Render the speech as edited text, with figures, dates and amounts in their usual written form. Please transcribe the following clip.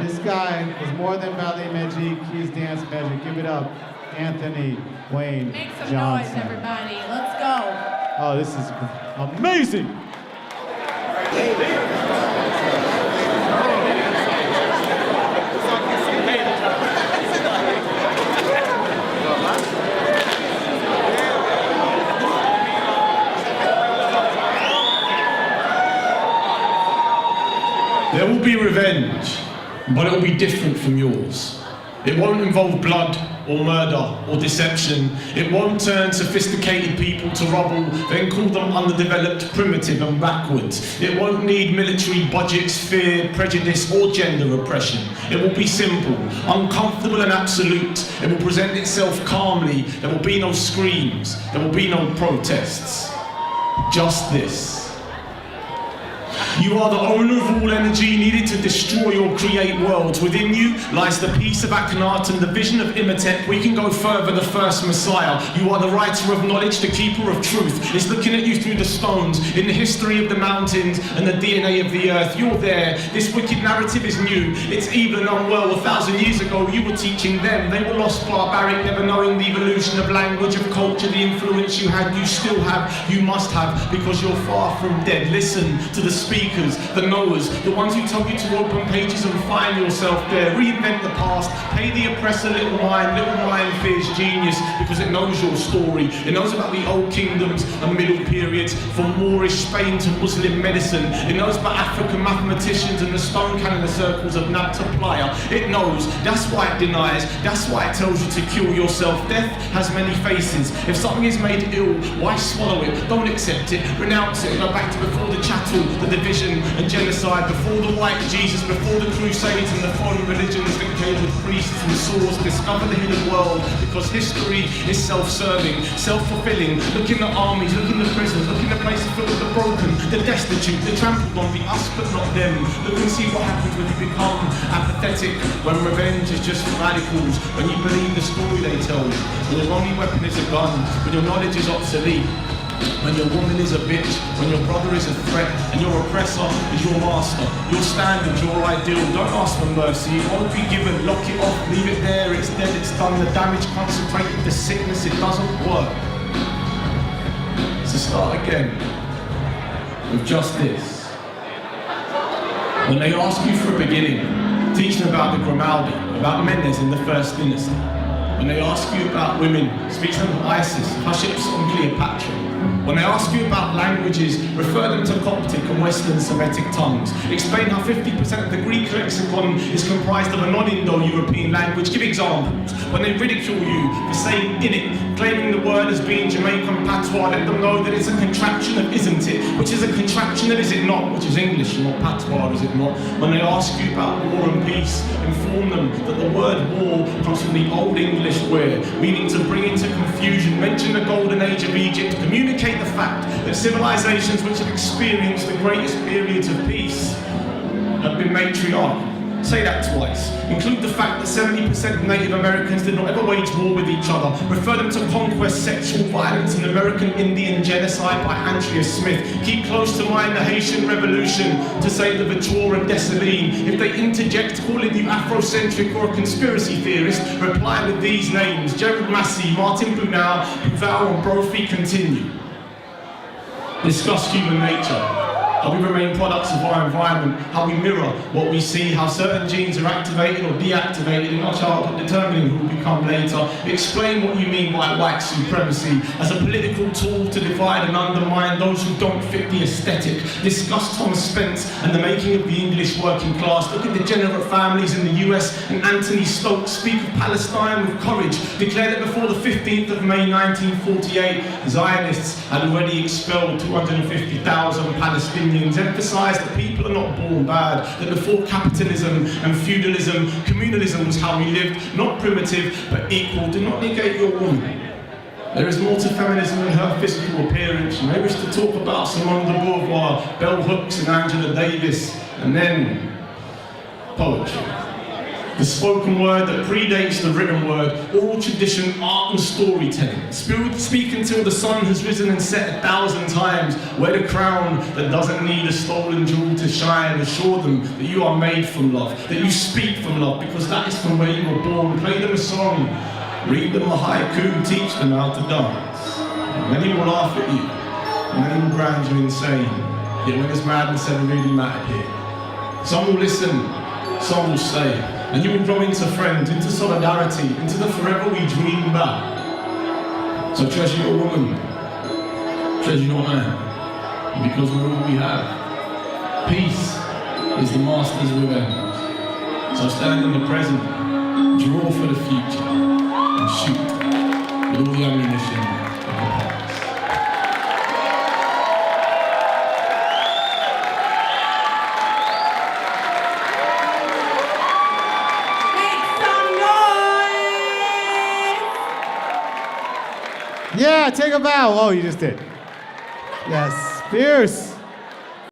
This guy is more than ballet magic, he is dance magic. Give it up, Anthony Wayne Make some Johnson. noise, everybody. Let's go. Oh, this is amazing. There will be revenge, but it will be different from yours. It won't involve blood or murder or deception. It won't turn sophisticated people to rubble, then call them underdeveloped, primitive and backwards. It won't need military budgets, fear, prejudice or gender oppression. It will be simple, uncomfortable and absolute. It will present itself calmly. There will be no screams. There will be no protests. Just this. You are the owner of all energy needed to destroy or create worlds. Within you lies the peace of Akhenaten, the vision of Imhotep. We can go further, the first Messiah. You are the writer of knowledge, the keeper of truth. It's looking at you through the stones, in the history of the mountains and the DNA of the earth. You're there. This wicked narrative is new. It's evil and unwell. 1,000 years ago, you were teaching them. They were lost, barbaric, never knowing the evolution of language, of culture, the influence you had, you still have, you must have, because you're far from dead. Listen to the speakers, the knowers, the ones who tell you to open pages and find yourself there. Reinvent the past, pay the oppressor little mind fears genius because it knows your story. It knows about the old kingdoms and middle periods, from Moorish Spain to Muslim medicine. It knows about African mathematicians and the stone calendar circles of Nabta Playa. It knows, that's why it denies, that's why it tells you to kill yourself. Death has many faces. If something is made ill, why swallow it? Don't accept it, renounce it. Go back to before the chattel, the division and genocide, before the white Jesus, before the crusades and the foreign religions that came with priests and swords. Discover the hidden world, because history is self-serving, self-fulfilling. Look in the armies, look in the prisons, look in the places filled with the broken, the destitute, the trampled on, the us but not them. Look and see what happens when you become apathetic, when revenge is just for radicals, when you believe the story they tell you, when your only weapon is a gun, when your knowledge is obsolete, when your woman is a bitch, when your brother is a threat, and your oppressor is your master, your standard, your ideal. Don't ask for mercy, it won't be given. Lock it off, leave it there, it's dead, it's done. The damage concentrated, the sickness, it doesn't work. So start again with just this. When they ask you for a beginning, teach them about the Grimaldi, about Mendes in the First Dynasty. When they ask you about women, speak to them of Isis, Hatshepsut and Cleopatra. When they ask you about languages, refer them to Coptic and Western Semitic tongues. Explain how 50% of the Greek lexicon is comprised of a non-Indo-European language. Give examples. When they ridicule you for saying "innit," claiming the word as being Jamaican patois, let them know that it's a contraction of "isn't it," which is a contraction of "is it not," which is English, not patois, is it not? When they ask you about war and peace, inform them that the word war comes from the Old English "where," meaning to bring into confusion. Mention the golden age of Egypt. Communicate the fact that civilizations which have experienced the greatest periods of peace have been matriarchal. Say that twice. Include the fact that 70% of Native Americans did not ever wage war with each other. Refer them to conquest, sexual violence, and American Indian genocide by Andrea Smith. Keep close to mind the Haitian Revolution to say the Victor and Dessalines. If they interject calling you Afrocentric or a conspiracy theorist, reply with these names: Gerald Massey, Martin Brunel, Duval and Brophy. Continue. Discuss human nature, how we remain products of our environment, how we mirror what we see, how certain genes are activated or deactivated in our childhood, determining who we become later. Explain what you mean by white supremacy as a political tool to divide and undermine those who don't fit the aesthetic. Discuss Thomas Spence and the making of the English working class. Look at degenerate families in the US and Anthony Stokes. Speak of Palestine with courage. Declare that before the 15th of May 1948, Zionists had already expelled 250,000 Palestinians. Emphasise that people are not born bad, that before capitalism and feudalism, communalism was how we lived, not primitive, but equal. Do not negate your woman. There is more to feminism than her physical appearance. You may wish to talk about Simone de Beauvoir, Bell Hooks and Angela Davis, and then poetry. The spoken word that predates the written word, oral tradition, art and storytelling. Speak until the sun has risen and set 1,000 times. Wear the crown that doesn't need a stolen jewel to shine. Assure them that you are made from love, that you speak from love, because that is from where you were born. Play them a song, read them a haiku, teach them how to dance. Many will laugh at you, many will brand you insane. Yet when there's madness ever really mattered here, some will listen, some will stay. And you will grow into friends, into solidarity, into the forever we dream about. So treasure your woman, treasure your man, because we're all we have. Peace is the master's revenge. So stand in the present, draw for the future, and shoot with all the ammunition of the past. Yeah, take a bow. Oh, you just did. Yes, fierce.